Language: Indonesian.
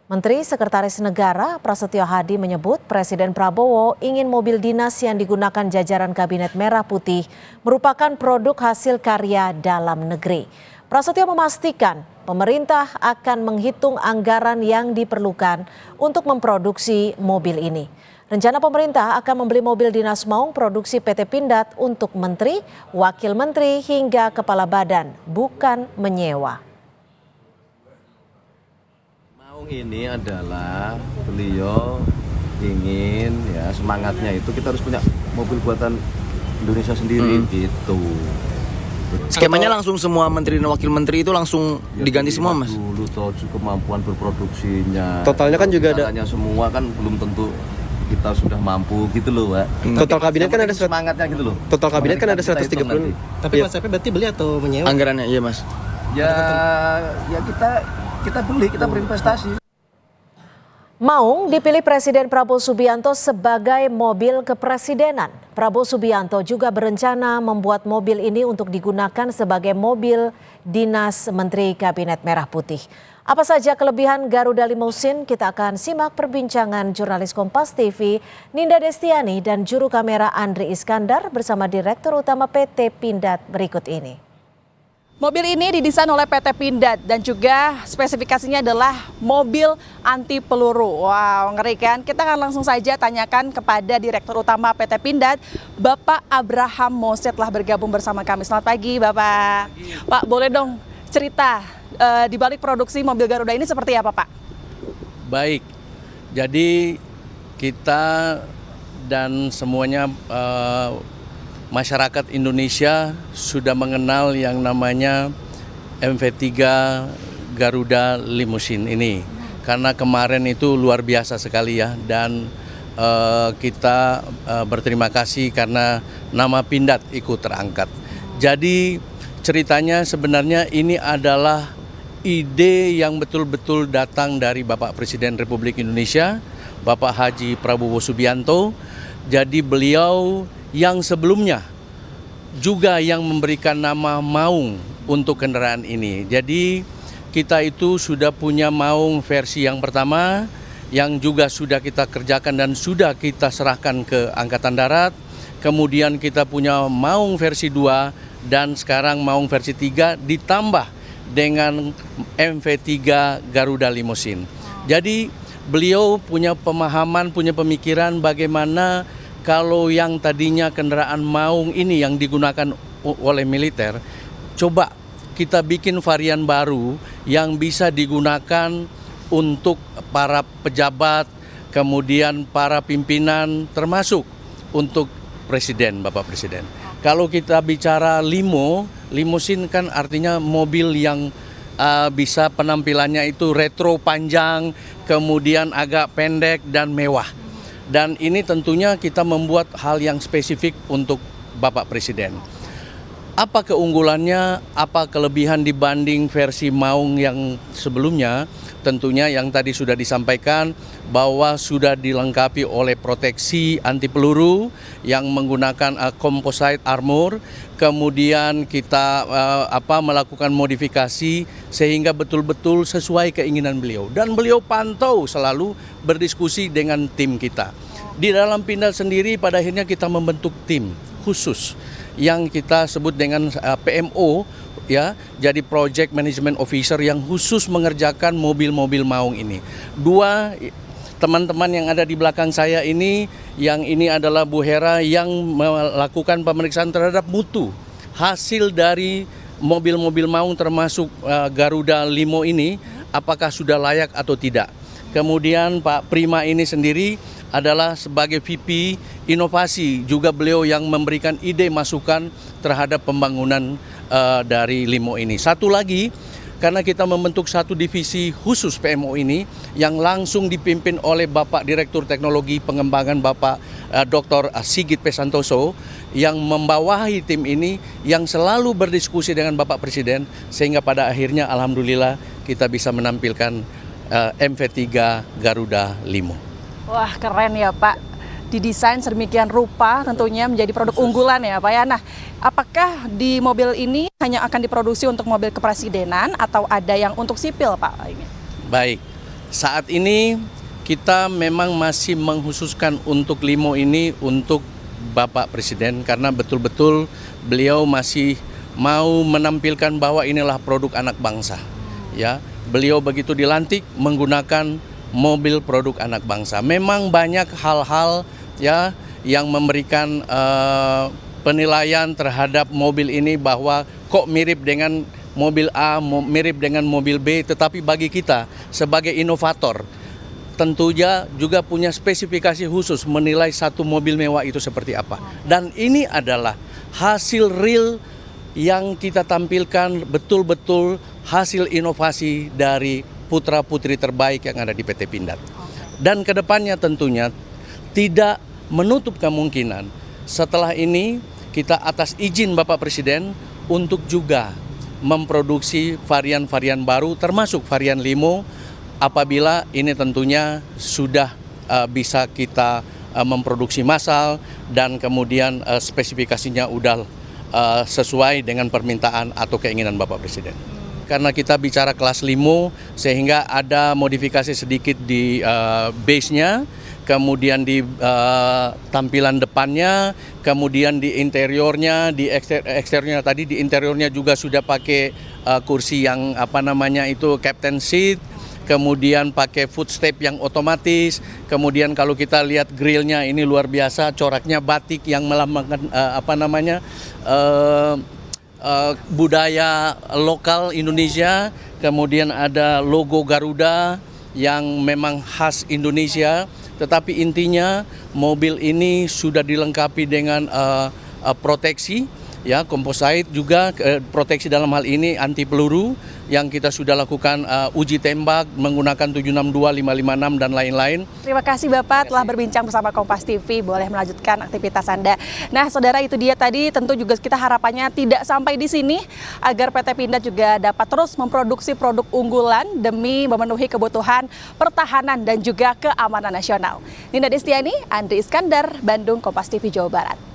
Menteri Sekretaris Negara Prasetyo Hadi menyebut Presiden Prabowo ingin mobil dinas yang digunakan jajaran Kabinet Merah Putih merupakan produk hasil karya dalam negeri. Prasetyo memastikan pemerintah akan menghitung anggaran yang diperlukan untuk memproduksi mobil ini. Rencana pemerintah akan membeli mobil dinas maung produksi PT Pindad untuk menteri, wakil menteri hingga kepala badan, bukan menyewa. Ini adalah beliau ingin ya semangatnya itu kita harus punya mobil buatan Indonesia sendiri gitu. Skemanya langsung semua menteri dan wakil menteri itu langsung ya, diganti semua, Mas. Dulu tahu kemampuan berproduksinya. Totalnya kan juga ada. Semua kan belum tentu kita sudah mampu gitu loh, Pak. Total kabinet kan ada semangatnya gitu loh. Total kabinet kan ada 130. Tapi konsepnya berarti beli atau menyewa? Anggarannya iya, Mas. Ya kita beli, kita berinvestasi. Maung dipilih Presiden Prabowo Subianto sebagai mobil kepresidenan. Prabowo Subianto juga berencana membuat mobil ini untuk digunakan sebagai mobil dinas Menteri Kabinet Merah Putih. Apa saja kelebihan Garuda Limousine? Kita akan simak perbincangan jurnalis Kompas TV Ninda Destiani dan juru kamera Andri Iskandar bersama Direktur Utama PT Pindad berikut ini. Mobil ini didesain oleh PT Pindad dan juga spesifikasinya adalah mobil anti peluru. Wow, ngeri kan? Kita akan langsung saja tanyakan kepada Direktur Utama PT Pindad, Bapak Abraham Mose telah bergabung bersama kami. Selamat pagi, Bapak. Pak, boleh dong cerita di balik produksi mobil Garuda ini seperti apa, Pak? Baik, jadi kita dan semuanya masyarakat Indonesia sudah mengenal yang namanya MV3 Garuda Limousine ini. Karena kemarin itu luar biasa sekali ya, dan kita berterima kasih karena nama Pindad ikut terangkat. Jadi ceritanya sebenarnya ini adalah ide yang betul-betul datang dari Bapak Presiden Republik Indonesia, Bapak Haji Prabowo Subianto. Jadi beliau yang sebelumnya juga yang memberikan nama Maung untuk kendaraan ini. Jadi kita itu sudah punya Maung versi yang pertama yang juga sudah kita kerjakan dan sudah kita serahkan ke Angkatan Darat. Kemudian kita punya Maung versi 2 dan sekarang Maung versi 3 ditambah dengan MV3 Garuda Limousine. Jadi beliau punya pemahaman, punya pemikiran bagaimana kalau yang tadinya kendaraan maung ini yang digunakan oleh militer, coba kita bikin varian baru yang bisa digunakan untuk para pejabat, kemudian para pimpinan, termasuk untuk Presiden, Bapak Presiden. Kalau kita bicara limousine kan artinya mobil yang bisa penampilannya itu retro panjang, kemudian agak pendek dan mewah. Dan ini tentunya kita membuat hal yang spesifik untuk Bapak Presiden. Apa keunggulannya, apa kelebihan dibanding versi Maung yang sebelumnya? Tentunya yang tadi sudah disampaikan bahwa sudah dilengkapi oleh proteksi anti peluru yang menggunakan composite armor. Kemudian kita melakukan modifikasi sehingga betul-betul sesuai keinginan beliau. Dan beliau pantau selalu berdiskusi dengan tim kita. Di dalam Pindad sendiri pada akhirnya kita membentuk tim khusus yang kita sebut dengan PMO, ya, jadi Project Management Officer yang khusus mengerjakan mobil-mobil maung ini. Dua teman-teman yang ada di belakang saya ini, yang ini adalah Bu Hera yang melakukan pemeriksaan terhadap mutu hasil dari mobil-mobil maung termasuk Garuda Limo ini, apakah sudah layak atau tidak. Kemudian Pak Prima ini sendiri adalah sebagai VP Inovasi, juga beliau yang memberikan ide masukan terhadap pembangunan dari Limo ini. Satu lagi, karena kita membentuk satu divisi khusus PMO ini yang langsung dipimpin oleh Bapak Direktur Teknologi Pengembangan Bapak Dr. Sigit P. Santoso yang membawahi tim ini yang selalu berdiskusi dengan Bapak Presiden sehingga pada akhirnya alhamdulillah kita bisa menampilkan MV3 Garuda Limo. Wah, keren ya Pak. Didesain sedemikian rupa tentunya menjadi produk unggulan ya Pak ya. Nah, apakah di mobil ini hanya akan diproduksi untuk mobil kepresidenan atau ada yang untuk sipil Pak? Baik, saat ini kita memang masih mengkhususkan untuk Limo ini untuk Bapak Presiden karena betul-betul beliau masih mau menampilkan bahwa inilah produk anak bangsa. Ya, beliau begitu dilantik menggunakan mobil produk anak bangsa. Memang banyak hal-hal ya yang memberikan penilaian terhadap mobil ini bahwa kok mirip dengan mobil A, mirip dengan mobil B, tetapi bagi kita sebagai inovator tentunya juga punya spesifikasi khusus menilai satu mobil mewah itu seperti apa. Dan ini adalah hasil real yang kita tampilkan betul-betul hasil inovasi dari putra-putri terbaik yang ada di PT Pindad. Dan kedepannya tentunya tidak menutup kemungkinan setelah ini kita atas izin Bapak Presiden untuk juga memproduksi varian-varian baru termasuk varian Limo apabila ini tentunya sudah bisa kita memproduksi massal dan kemudian spesifikasinya udah sesuai dengan permintaan atau keinginan Bapak Presiden. Karena kita bicara kelas Limo sehingga ada modifikasi sedikit di base-nya, kemudian di tampilan depannya, kemudian di interiornya, di eksteriornya tadi di interiornya juga sudah pakai kursi yang captain seat, kemudian pakai footstep yang otomatis, kemudian kalau kita lihat grillnya ini luar biasa, coraknya batik yang melambangkan budaya lokal Indonesia, kemudian ada logo Garuda yang memang khas Indonesia. Tetapi intinya mobil ini sudah dilengkapi dengan proteksi, ya composite juga proteksi dalam hal ini anti peluru yang kita sudah lakukan uji tembak menggunakan 762, 556 dan lain-lain. Terima kasih Bapak telah berbincang bersama Kompas TV, boleh melanjutkan aktivitas Anda. Nah saudara, itu dia tadi, tentu juga kita harapannya tidak sampai di sini agar PT Pindad juga dapat terus memproduksi produk unggulan demi memenuhi kebutuhan pertahanan dan juga keamanan nasional. Nina Destiani, Andri Iskandar, Bandung, Kompas TV Jawa Barat.